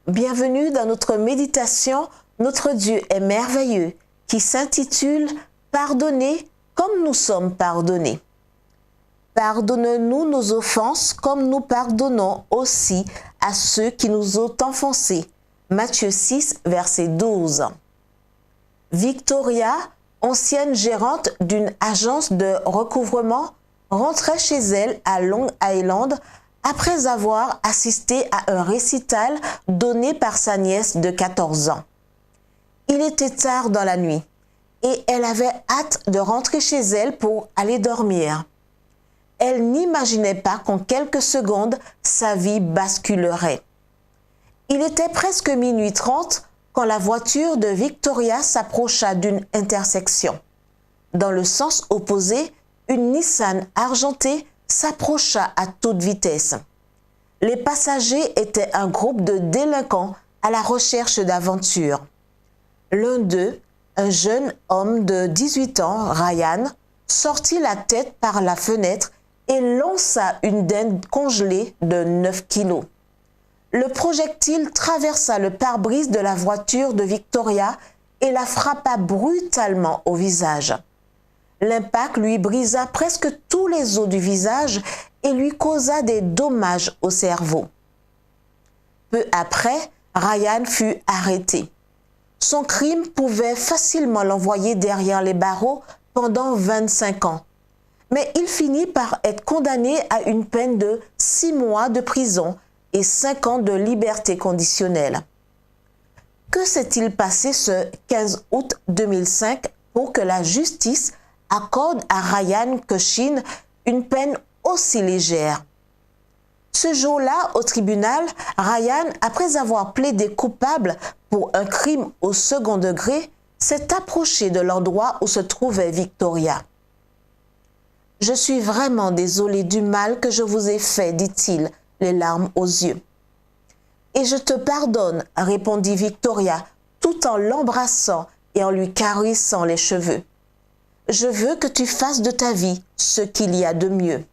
Bienvenue dans notre méditation « Notre Dieu est merveilleux » qui s'intitule « Pardonnez comme nous sommes pardonnés ». Pardonne-nous nos offenses comme nous pardonnons aussi à ceux qui nous ont offensés. Matthieu 6, verset 12. Victoria, ancienne gérante d'une agence de recouvrement, rentrait chez elle à Long Island après avoir assisté à un récital donné par sa nièce de 14 ans. Il était tard dans la nuit et elle avait hâte de rentrer chez elle pour aller dormir. Elle n'imaginait pas qu'en quelques secondes, sa vie basculerait. Il était presque minuit 30 quand la voiture de Victoria s'approcha d'une intersection. Dans le sens opposé, une Nissan argentée s'approcha à toute vitesse. Les passagers étaient un groupe de délinquants à la recherche d'aventure. L'un d'eux, un jeune homme de 18 ans, Ryan, sortit la tête par la fenêtre et lança une dinde congelée de 9 kilos. Le projectile traversa le pare-brise de la voiture de Victoria et la frappa brutalement au visage. L'impact lui brisa presque tous les os du visage et lui causa des dommages au cerveau. Peu après, Ryan fut arrêté. Son crime pouvait facilement l'envoyer derrière les barreaux pendant 25 ans. Mais il finit par être condamné à une peine de 6 mois de prison et 5 ans de liberté conditionnelle. Que s'est-il passé ce 15 août 2005 pour que la justice accorde à Ryan Cushin une peine aussi légère? Ce jour-là, au tribunal, Ryan, après avoir plaidé coupable pour un crime au second degré, s'est approché de l'endroit où se trouvait Victoria. « Je suis vraiment désolé du mal que je vous ai fait, dit-il, les larmes aux yeux. « Et je te pardonne, répondit Victoria, tout en l'embrassant et en lui caressant les cheveux. Je veux que tu fasses de ta vie ce qu'il y a de mieux. »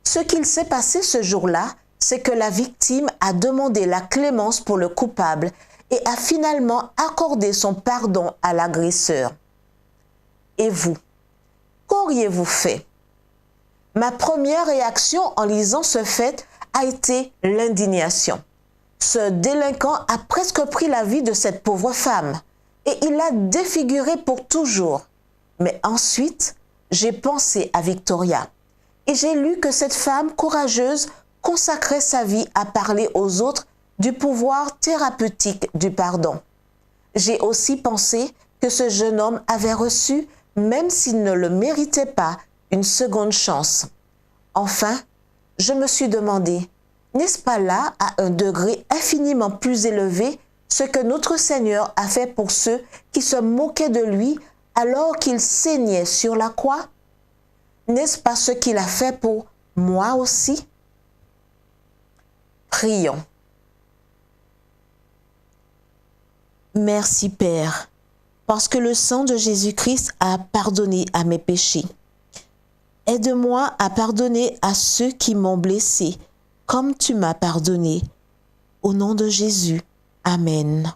Ce qu'il s'est passé ce jour-là, c'est que la victime a demandé la clémence pour le coupable et a finalement accordé son pardon à l'agresseur. Et vous, qu'auriez-vous fait? Ma première réaction en lisant ce fait a été l'indignation. Ce délinquant a presque pris la vie de cette pauvre femme et il l'a défigurée pour toujours. Mais ensuite, j'ai pensé à Victoria et j'ai lu que cette femme courageuse consacrait sa vie à parler aux autres du pouvoir thérapeutique du pardon. J'ai aussi pensé que ce jeune homme avait reçu, même s'il ne le méritait pas, une seconde chance. Enfin, je me suis demandé, n'est-ce pas là, à un degré infiniment plus élevé, ce que notre Seigneur a fait pour ceux qui se moquaient de lui alors qu'il saignait sur la croix? N'est-ce pas ce qu'il a fait pour moi aussi? Prions. Merci Père, parce que le sang de Jésus-Christ a pardonné à mes péchés. Aide-moi à pardonner à ceux qui m'ont blessé, comme tu m'as pardonné. Au nom de Jésus, Amen.